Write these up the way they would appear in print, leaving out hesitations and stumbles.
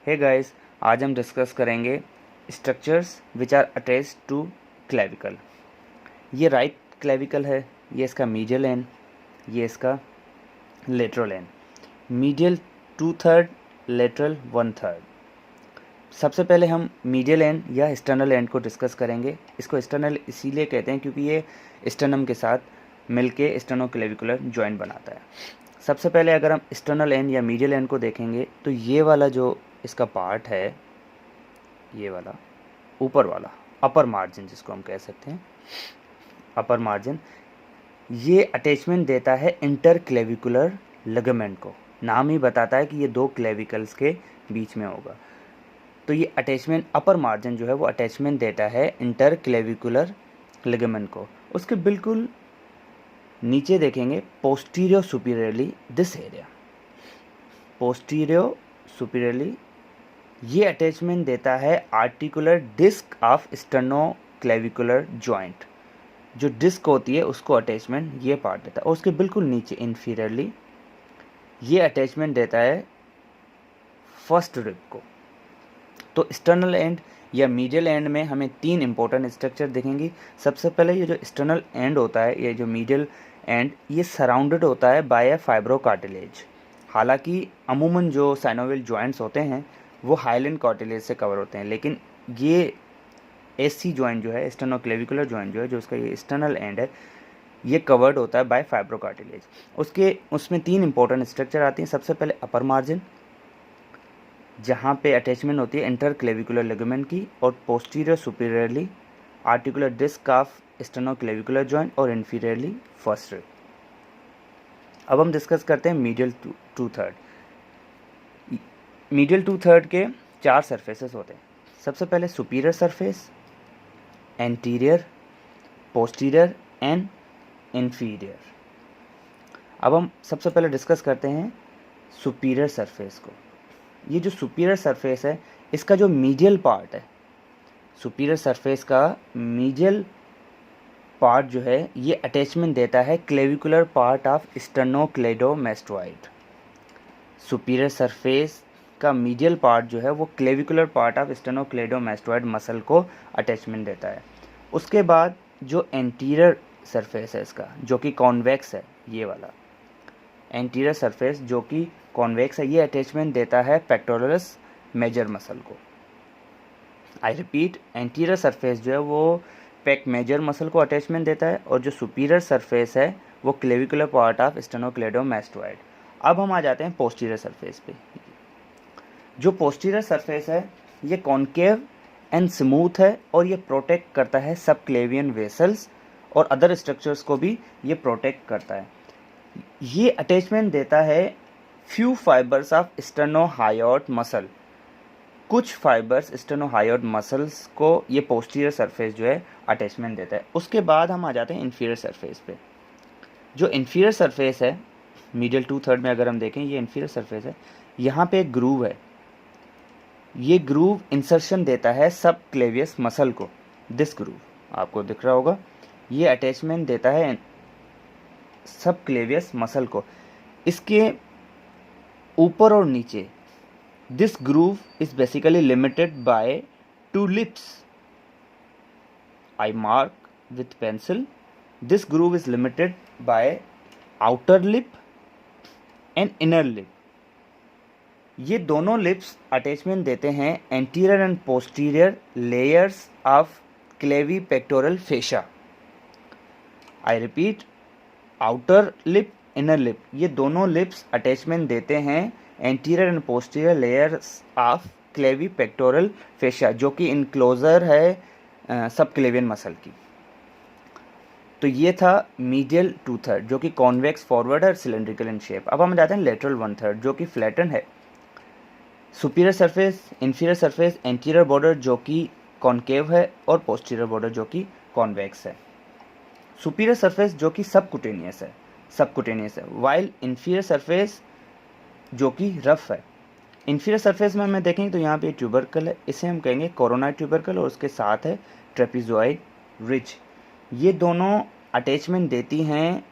Hey guys, आज हम discuss करेंगे structures which are attached to clavicle. ये राइट क्लेविकल है, ये इसका मीडियल एंड, ये इसका लेटरल एंड। Medial 2/3, lateral 1/3। सबसे पहले हम मीडियल एंड या एक्सटर्नल एंड को डिस्कस करेंगे। इसको एक्सटर्नल इसीलिए कहते हैं क्योंकि ये स्टर्नम के साथ मिलके स्टेनोक्लेविकुलर जॉइंट बनाता है। सबसे पहले अगर हम एक्सटर्नल एंड या मीडियल एंड को देखेंगे तो ये वाला जो इसका पार्ट है, ये वाला ऊपर वाला अपर मार्जिन जिसको हम कह सकते हैं, अपर मार्जिन, ये अटैचमेंट देता है इंटर क्लेविकुलर लिगामेंट को। नाम ही बताता है कि ये दो क्लेविकल्स के बीच में होगा। तो ये अटैचमेंट अपर मार्जिन जो है वो अटैचमेंट देता है इंटर क्लेविकुलर लिगामेंट को। उसके बिल्कुल नीचे देखेंगे posterior superiorly this area, posterior superiorly ये अटैचमेंट देता है articular disc of sternoclavicular joint. जो डिस्क होती है उसको अटैचमेंट ये पार्ट देता है। और उसके बिल्कुल नीचे इंफीरियरली ये अटैचमेंट देता है फर्स्ट रिब को। तो एक्सटर्नल एंड या मीडियल एंड में हमें तीन इंपॉर्टेंट स्ट्रक्चर दिखेंगी। सबसे पहले ये जो एक्सटर्नल एंड होता है, ये जो मीडियल एंड, ये सराउंडेड होता है बाय अ फाइब्रोकार्टिलेज। हालांकि अमूमन जो साइनोवियल जॉइंट्स होते हैं वो हाइलैंड कार्टिलेज से कवर होते हैं, लेकिन ये एससी जॉइंट जो है, स्टेनोक्लेविकुलर जॉइंट जो है, जो उसका ये एक्सटर्नल एंड है, ये कवर्ड होता है बाय फाइब्रोकार्टिलेज। उसमें तीन इंपॉर्टेंट स्ट्रक्चर आती हैं। सबसे पहले अपर मार्जिन, जहाँ पे अटैचमेंट होती है इंटर क्लेविकुलर लिगामेंट की, और posterior superiorly articular disc of sternoclavicular joint, और इंफीरियरली फर्स्ट रिब। अब हम डिस्कस करते हैं मीडियल 2/3। मीडियल 2/3 के चार सरफेसेस होते हैं। सबसे पहले superior surface, anterior, posterior and inferior. अब हम सबसे पहले डिस्कस करते हैं सुपीरियर सरफेस को। ये जो सुपीरियर सरफेस है, इसका जो मीडियल पार्ट है, सुपीरियर सरफेस का मीडियल पार्ट जो है, ये अटैचमेंट देता है clavicular part of sternocleidomastoid. Superior surface का मीडियल पार्ट जो है वो clavicular part of sternocleidomastoid muscle को अटैचमेंट देता है। उसके बाद जो एंटीरियर सरफेस है इसका, जो कि कॉन्वेक्स है, ये वाला एंटीरियर सरफेस जो कि कॉन्वेक्स है, ये अटैचमेंट देता है पेक्टोरलिस मेजर मसल को। आई रिपीट, एंटीरियर सरफेस जो है वो पेक मेजर मसल को अटैचमेंट देता है, और जो सुपीरियर सरफेस है वो क्लेविकुलर पार्ट ऑफ स्टेनोक्लेडोमेस्टोइड। अब हम आ जाते हैं पोस्टीरियर सरफेस पे। जो पोस्टीरियर सरफेस है ये कॉन्केव एंड स्मूथ है, और ये प्रोटेक्ट करता है सब क्लेवियन वेसल्स और अदर स्ट्रक्चर्स को भी ये प्रोटेक्ट करता है। ये अटैचमेंट देता है फ्यू फाइबर्स ऑफ स्टेनोहायोइड मसल, कुछ फाइबर्स स्टेनोहायोइड मसल्स को ये पोस्टीरियर सरफेस जो है अटैचमेंट देता है। उसके बाद हम आ जाते हैं इंफीरियर सरफेस पे। जो इंफीरियर सरफेस है मीडियल 2/3 में, अगर हम देखें, ये इंफीरियर सरफेस है, यहाँ पे एक ग्रूव है। ये ग्रूव इंसर्शन देता है सब क्लेवियस मसल को। दिस ग्रूव आपको दिख रहा होगा, ये अटैचमेंट देता है सब क्लेवियस मसल को। इसके ऊपर और नीचे this groove is basically limited by two lips. I mark with pencil, this groove is limited by outer lip and inner lip. ये दोनों लिप्स अटैचमेंट देते हैं anterior and posterior layers of clavipectoral fascia. I repeat, outer lip, inner lip, ये दोनों lips attachment देते हैं anterior and posterior layers of clavipectoral fascia, जो कि इनक्लोजर है सब क्लेवियन मसल की। तो ये था मीडियल 2/3 जो कि कॉन्वेक्स फॉरवर्ड है, सिलेंड्रिकल इन शेप। अब हम जाते हैं लेटरल 1/3 जो कि फ्लैटन है। Superior surface, inferior surface, anterior border जो कि कॉन्केव है, और पोस्टीरियर बॉर्डर जो कि कॉन्वेक्स है। सुपीरियर सरफेस जो कि सबकुटेनियस है, वाइल इंफीरियर सरफेस जो कि रफ है। इंफीरियर सरफेस में हमें देखेंगे तो यहाँ पे ट्यूबरकल है, इसे हम कहेंगे कोरोनाइड ट्यूबरकल, और उसके साथ है ट्रेपेजॉइड रिज। ये दोनों अटैचमेंट देती हैं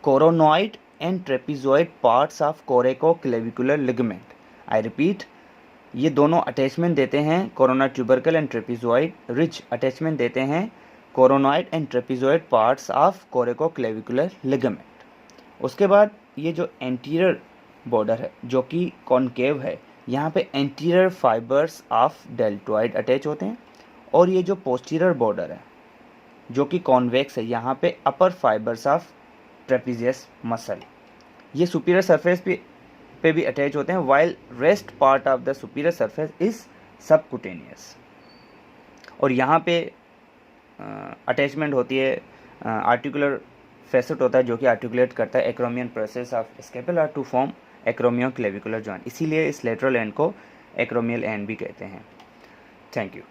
coronoid and trapezoid parts of coracoclavicular ligament. I repeat, ये दोनों अटैचमेंट देते हैं कोरोना tubercle and trapezoid ridge attachment देते हैं coronoid and trapezoid parts of coracoclavicular ligament. उसके बाद ये जो एंटीरियर बॉर्डर है जो कि कॉनकेव है, यहाँ पे anterior fibres of deltoid attach होते हैं, और ये जो पोस्टीरियर बॉर्डर है जो कि कॉन्वेक्स है, यहाँ पे अपर फाइबर्स ऑफ ट्रेपीजियस मसल, ये सुपीरियर सरफेस पे भी अटैच होते हैं, while rest part of the superior surface is subcutaneous. और यहाँ पे अटैचमेंट होती है आर्टिकुलर फैसेट होता है जो कि आर्टिकुलेट करता है acromion process of scapula to form acromioclavicular joint, इसीलिए इस लेटरल एंड को एक्रोमियल एंड भी कहते हैं। Thank you.